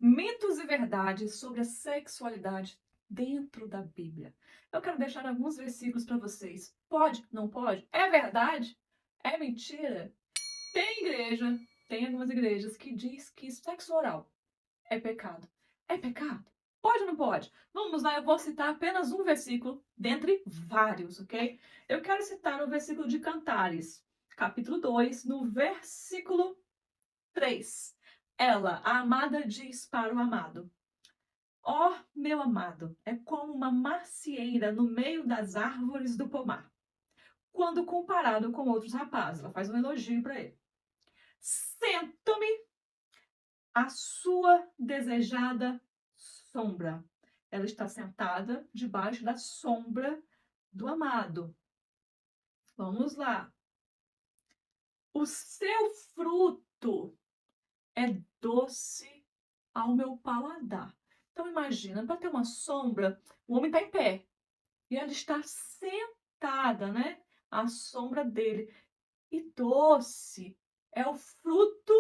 Mitos e verdades sobre a sexualidade dentro da Bíblia. Eu quero deixar alguns versículos para vocês. Pode? Não pode? É verdade? É mentira? Tem algumas igrejas que diz que sexo oral é pecado. É pecado? Pode ou não pode? Vamos lá, eu vou citar apenas um versículo dentre vários, ok? Eu quero citar o versículo de Cantares, capítulo 2, no versículo 3. Ela, a amada, diz para o amado: ó, meu amado, é como uma macieira no meio das árvores do pomar. Quando comparado com outros rapazes, ela faz um elogio para ele. Sento-me à sua desejada sombra. Ela está sentada debaixo da sombra do amado. Vamos lá. O seu fruto é doce ao meu paladar. Então imagina, para ter uma sombra, o homem está em pé e ela está sentada, né? À sombra dele. E doce é o fruto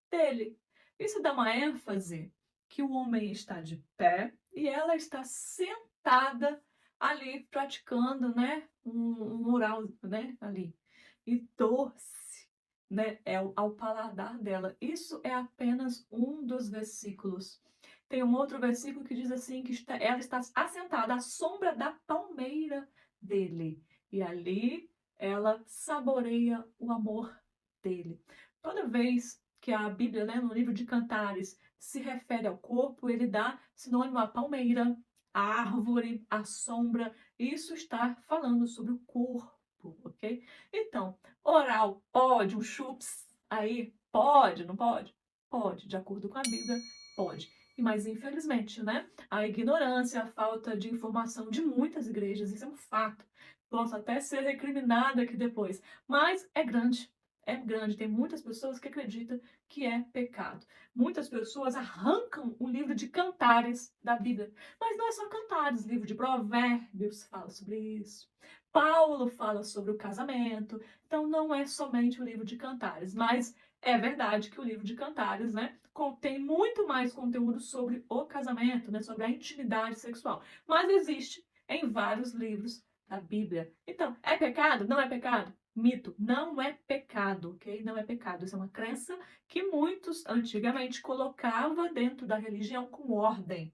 dele. Isso dá uma ênfase que o homem está de pé e ela está sentada ali praticando, né? Um mural, né? Ali. E doce, né? É ao paladar dela. Isso é apenas um dos versículos. Tem um outro versículo que diz assim que ela está assentada à sombra da palmeira dele. E ali ela saboreia o amor dele. Toda vez que a Bíblia, né, no livro de Cantares, se refere ao corpo, ele dá sinônimo à palmeira, à árvore, à sombra. Isso está falando sobre o corpo, ok? Então, oral pode, um chups aí pode, não pode? Pode, de acordo com a Bíblia, pode. Mas infelizmente, né, a ignorância, a falta de informação de muitas igrejas, isso é um fato. Posso até ser recriminada aqui depois, mas é grande. É grande, tem muitas pessoas que acreditam que é pecado. Muitas pessoas arrancam o livro de Cantares da Bíblia. Mas não é só Cantares, o livro de Provérbios fala sobre isso. Paulo fala sobre o casamento. Então não é somente o livro de Cantares, mas é verdade que o livro de Cantares, né, contém muito mais conteúdo sobre o casamento, né, sobre a intimidade sexual. Mas existe em vários livros da Bíblia. Então, é pecado? Não é pecado? Mito, não é pecado, ok? Não é pecado. Isso é uma crença que muitos antigamente colocavam dentro da religião com ordem.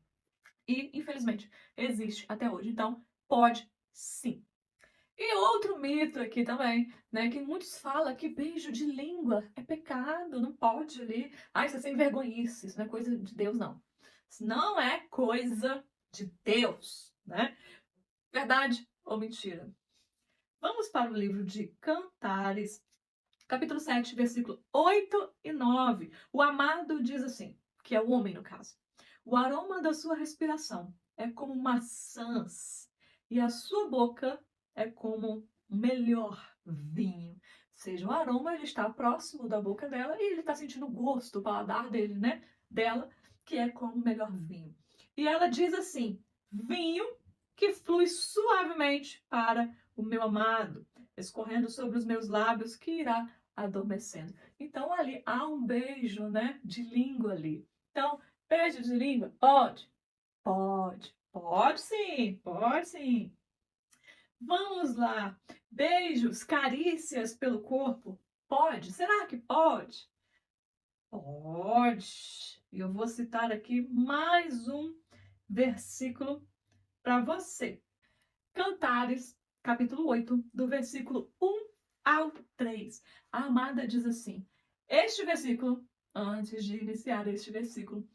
E, infelizmente, existe até hoje. Então, pode sim. E outro mito aqui também, né? Que muitos falam que beijo de língua é pecado, não pode ali. Ai, isso é sem vergonhice, isso não é coisa de Deus, não. Isso não é coisa de Deus, né? Verdade ou mentira? Vamos para o livro de Cantares, capítulo 7, versículo 8 e 9. O amado diz assim, que é o homem no caso: o aroma da sua respiração é como maçãs, e a sua boca é como o melhor vinho. Ou seja, o aroma ele está próximo da boca dela e ele está sentindo o gosto, o paladar dele, né? Dela, que é como o melhor vinho. E ela diz assim: vinho que flui suavemente para o meu amado, escorrendo sobre os meus lábios, que irá adormecendo. Então ali há um beijo, né, de língua ali. Então, beijo de língua? Pode? Pode. Pode sim, pode sim. Vamos lá. Beijos, carícias pelo corpo? Pode? Será que pode? Pode. E eu vou citar aqui mais um versículo para você. Cantares, capítulo 8, do versículo 1 ao 3. A amada diz assim: este versículo, antes de iniciar este versículo,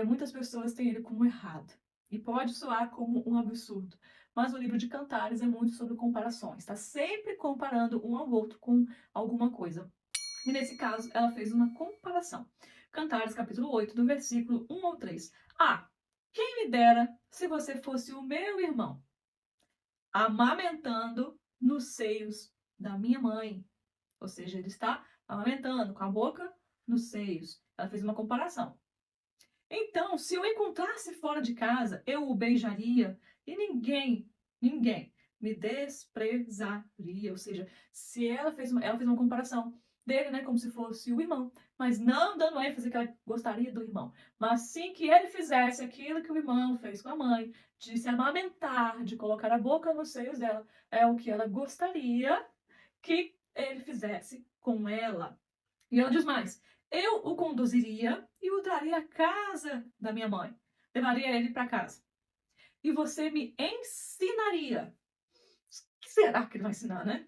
muitas pessoas têm ele como errado. E pode soar como um absurdo. Mas o livro de Cantares é muito sobre comparações. Está sempre comparando um ao outro com alguma coisa. E nesse caso, ela fez uma comparação. Cantares, capítulo 8, do versículo 1 ao 3. Ah, quem me dera se você fosse o meu irmão, amamentando nos seios da minha mãe. Ou seja, ele está amamentando com a boca nos seios. Ela fez uma comparação. Então, se eu encontrasse fora de casa, eu o beijaria e ninguém me desprezaria. Ou seja, se ela fez uma comparação. dele, né, como se fosse o irmão, mas não dando ênfase que ela gostaria do irmão, mas sim que ele fizesse aquilo que o irmão fez com a mãe, de se amamentar, de colocar a boca nos seios dela, é o que ela gostaria que ele fizesse com ela. E ela diz mais: eu o conduziria e o traria à casa da minha mãe, levaria ele para casa. E você me ensinaria. O que será que ele vai ensinar, né?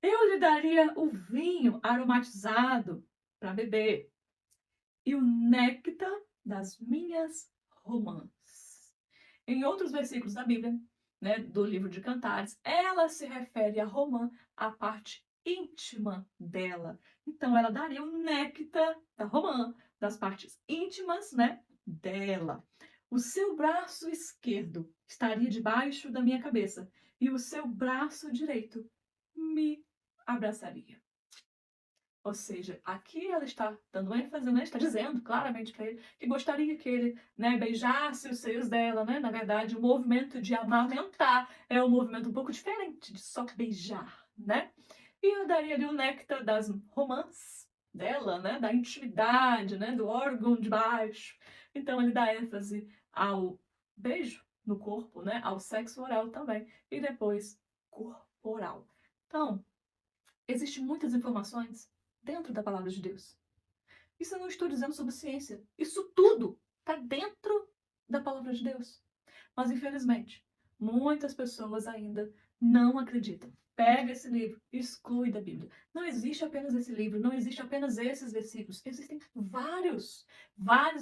Eu lhe daria o vinho aromatizado para beber e o néctar das minhas romãs. Em outros versículos da Bíblia, né, do livro de Cantares, ela se refere a romã, a parte íntima dela. Então, ela daria o néctar da romã, das partes íntimas, né, dela. O seu braço esquerdo estaria debaixo da minha cabeça e o seu braço direito me abraçaria. Ou seja, aqui ela está dando ênfase, né? Está dizendo claramente para ele que gostaria que ele, né, beijasse os seios dela, né? Na verdade, o movimento de amamentar é um movimento um pouco diferente de só beijar, né? E eu daria ali o néctar das romãs dela, né? Da intimidade, né? Do órgão de baixo. Então ele dá ênfase ao beijo no corpo, né? Ao sexo oral também. E depois corporal. Então, existem muitas informações dentro da palavra de Deus. Isso eu não estou dizendo sobre ciência. Isso tudo está dentro da palavra de Deus. Mas, infelizmente, muitas pessoas ainda não acreditam. Pega esse livro, exclui da Bíblia. Não existe apenas esse livro, não existe apenas esses versículos. Existem vários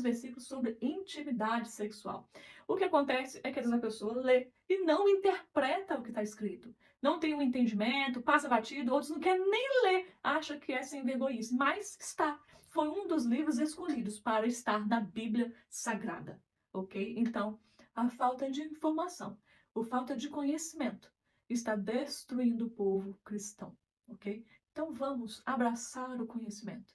versículos sobre intimidade sexual. O que acontece é que às vezes a pessoa lê e não interpreta o que está escrito. Não tem um entendimento, passa batido, outros não querem nem ler, acha que é sem vergonhice. Mas está. Foi um dos livros escolhidos para estar na Bíblia Sagrada. Ok? Então, a falta de informação, a falta de conhecimento está destruindo o povo cristão, ok? Então vamos abraçar o conhecimento,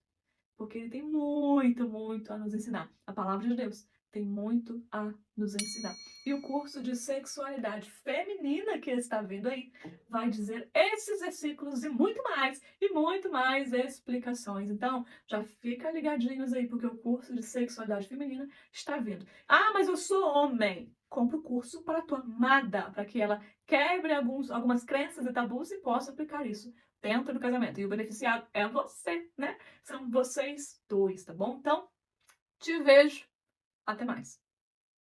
porque ele tem muito a nos ensinar. A palavra de Deus tem muito a nos ensinar. E o curso de sexualidade feminina que está vindo aí vai dizer esses versículos e muito mais explicações. Então, já fica ligadinhos aí, porque o curso de sexualidade feminina está vindo. Ah, mas eu sou homem. Compra o curso para a tua amada, para que ela quebre algumas crenças e tabus e possa aplicar isso dentro do casamento. E o beneficiado é você, né? São vocês dois, tá bom? Então, te vejo. Até mais.